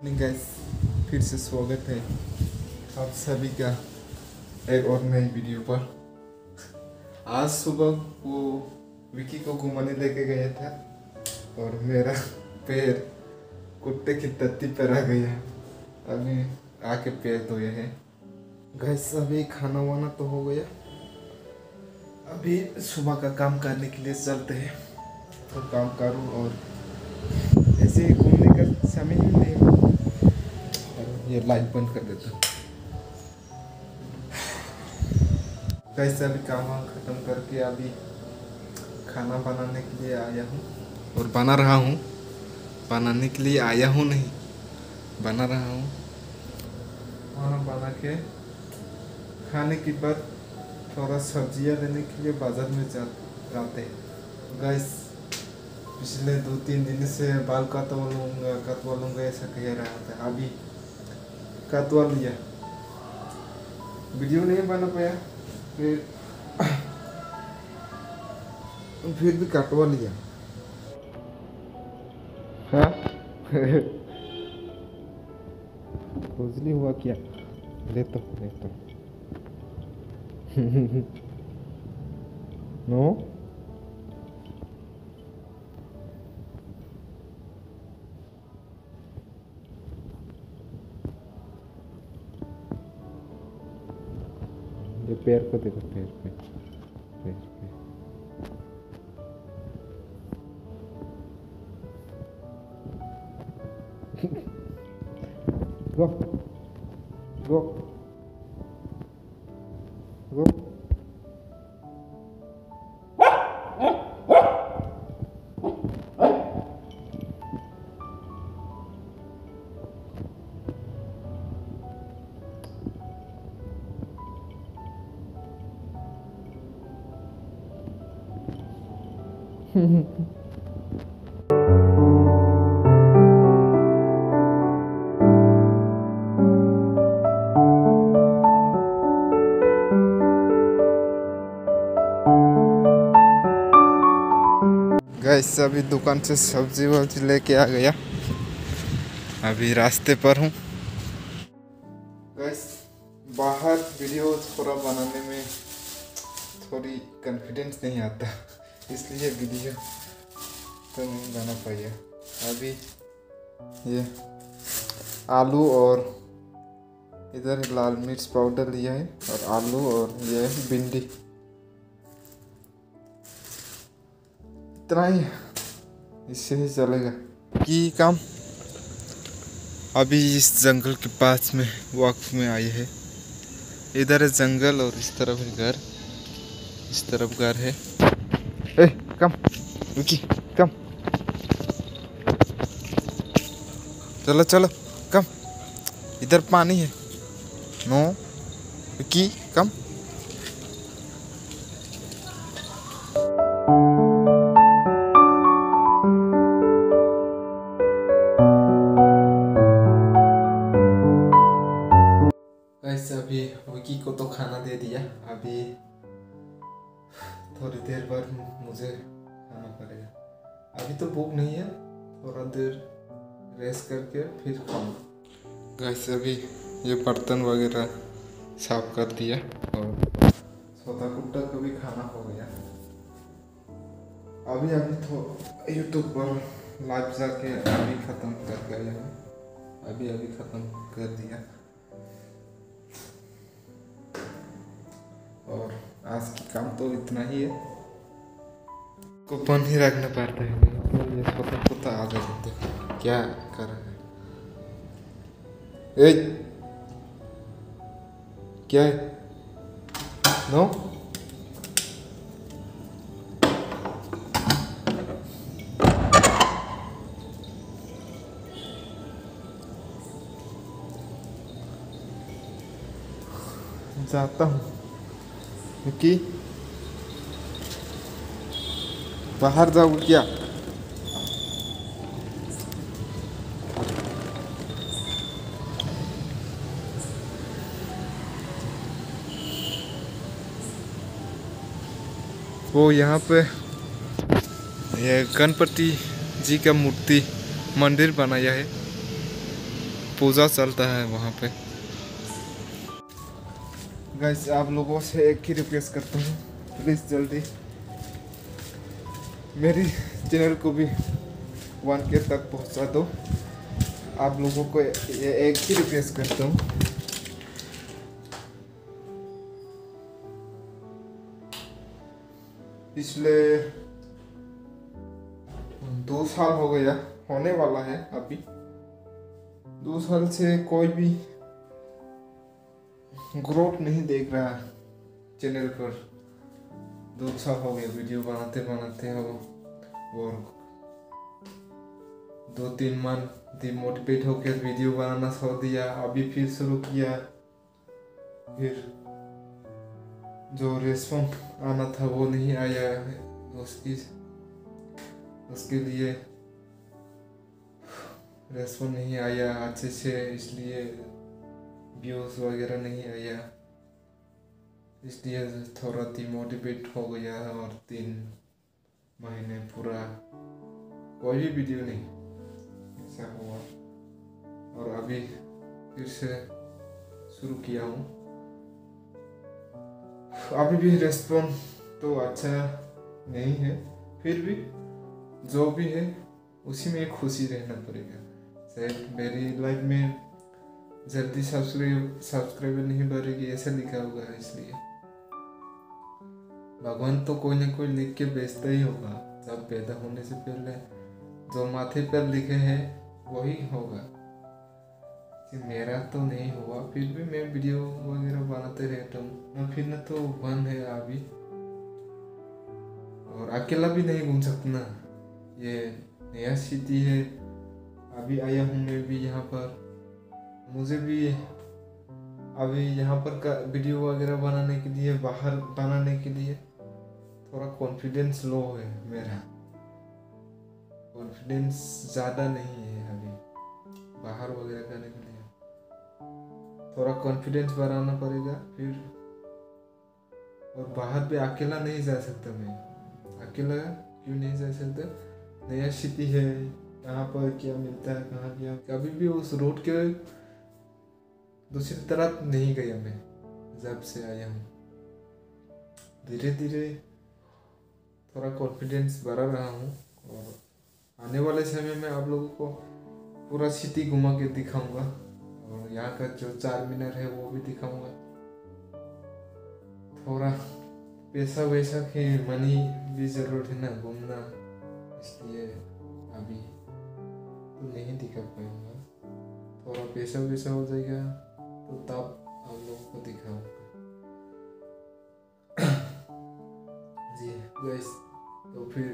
Guys, फिर से स्वागत है आप सभी का एक और नई वीडियो पर। आज सुबह वो विकी को घुमाने लेके गया था और मेरा पैर कुत्ते की तत्ती पर आ गया। अभी आके पैर धोए हैं। गाइस, अभी खाना वाना तो हो गया, अभी सुबह का काम करने के लिए चलते हैं। तो काम करूँ और ऐसे घूमने का समय ही नहीं। ये लाइट बंद कर देता हूँ। कैसे अभी काम खत्म करके अभी खाना बनाने के लिए आया हूँ और बना रहा हूँ। बनाने के लिए आया हूँ नहीं, बना रहा हूँ। खाना बना के खाने के बाद थोड़ा सब्जियाँ लेने के लिए बाजार में जाते हैं। गैस, पिछले 2-3 दिन से बाल कटवा लूँगा ऐसा कह रहा था। अभी कटवा लिया, वीडियो नहीं बना पाया, फिर भी कटवा लिया। हाँ खुजली हुआ क्या? लेता नो ये पैर को देखो, पैर पे गो गो गो। गैस, अभी दुकान से सब्जी वब्जी लेके आ गया, अभी रास्ते पर हूँ। गैस, बाहर वीडियो थोड़ा बनाने में थोड़ी कॉन्फिडेंस नहीं आता, इसलिए वीडियो तो नहीं बना पाया। अभी ये आलू और इधर लाल मिर्च पाउडर लिया है और आलू और ये भिंडी, इतना ही, इससे ही चलेगा कि काम। अभी इस जंगल के पास में वॉक में आए हैं। इधर है जंगल और इस तरफ है घर, इस तरफ घर है। ए कम विकी, कम, चलो चलो कम, इधर पानी है। नो विकी, कम। अभी विकी को तो खाना दे दिया, अभी थोड़ी देर बाद मुझे खाना पड़ेगा। अभी तो भूख नहीं है, थोड़ा देर रेस्ट करके फिर खाऊंगा। गैस, अभी ये बर्तन वगैरह साफ कर दिया और सोता कुत्ता को भी खाना हो गया। अभी तो यूट्यूब पर लाइव जाके अभी ख़त्म कर गया है, अभी ख़त्म कर दिया। और आज की काम तो इतना ही है, को बंद ही रखना पड़ता है। तो ये छोटा आ जाते क्या कर रहे हैं? क्या है? नो जाता हूँ कि बाहर जाओ क्या? वो यहाँ पे ये गणपति जी का मूर्ति मंदिर बनाया है। पूजा चलता है वहाँ पे। गाइस आप लोगों से एक ही रिक्वेस्ट करता हूँ, प्लीज़ जल्दी मेरी चैनल को भी 1K तक पहुँचा दो। आप लोगों को ये एक ही रिक्वेस्ट करता हूँ। पिछले 2 साल हो गया, होने वाला है अभी 2 साल से कोई भी ग्रोथ नहीं देख रहा चैनल पर। 2 साल हो गए वीडियो बनाते बनाते हो, और 2-3 मंथ डिमोटिवेट होकर वीडियो बनाना छोड़ दिया, अभी फिर शुरू किया। फिर जो रेस्पॉन्स आना था वो नहीं आया, उसके लिए रेस्पॉन्स नहीं आया अच्छे से, इसलिए व्यूज वगैरह नहीं आया, इसलिए थोड़ा डिमोटिवेट हो गया। और 3 महीने पूरा कोई भी वीडियो नहीं ऐसा हुआ, और अभी फिर से शुरू किया हूँ। अभी भी रेस्पॉन्स तो अच्छा नहीं है, फिर भी जो भी है उसी में खुशी रहना पड़ेगा। शायद मेरी लाइफ में जल्दी सब्सक्राइबर नहीं बढ़ेगी ऐसा लिखा होगा, इसलिए भगवान तो कोई ना कोई लिख के भेजता ही होगा। जब पैदा होने से पहले जो माथे पर लिखे हैं वही होगा। मेरा तो नहीं हुआ, फिर भी मैं वीडियो वगैरह बनाते रहता हूँ ना, फिर ना तो बंद है अभी, और अकेला भी नहीं घूम सकता ना, ये नया सिटी है, अभी आया हूँ मैं भी यहाँ पर। मुझे भी अभी यहाँ पर का वीडियो वगैरह बनाने के लिए, बाहर बनाने के लिए थोड़ा कॉन्फिडेंस लो है मेरा, कॉन्फिडेंस ज़्यादा नहीं है अभी बाहर वगैरह करने के लिए। थोड़ा कॉन्फिडेंस बढ़ाना पड़ेगा फिर। और बाहर पे अकेला नहीं जा सकता मैं, अकेला क्यों नहीं जा सकता, नया सिटी है, कहाँ पर क्या मिलता है, कहाँ क्या, कभी भी उस रोड के दूसरी तरफ नहीं गया मैं जब से आया हूँ। धीरे धीरे थोड़ा कॉन्फिडेंस बढ़ा रहा हूँ, और आने वाले समय में आप लोगों को पूरा सिटी घुमा के दिखाऊंगा, और यहाँ का जो 4 मीनार है वो भी दिखाऊंगा। थोड़ा पैसा वैसा की मनी भी जरूरत है ना घूमना, इसलिए अभी तो नहीं दिखा पाऊंगा। थोड़ा पैसा वैसा हो जाएगा तो तब आप लोगों को दिखाऊंगा। जी गाइस, तो फिर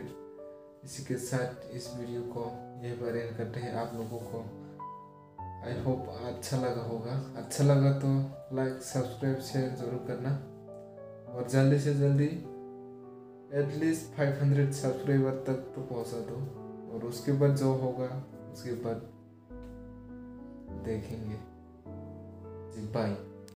इसी के साथ इस वीडियो को यहीं पर एंड करते हैं। आप लोगों को आई होप अच्छा लगा होगा, अच्छा लगा तो लाइक सब्सक्राइब शेयर जरूर करना, और जल्दी से जल्दी एटलीस्ट 500 सब्सक्राइबर तक तो पहुंचा दो, और उसके बाद जो होगा उसके बाद देखेंगे। जी बाय।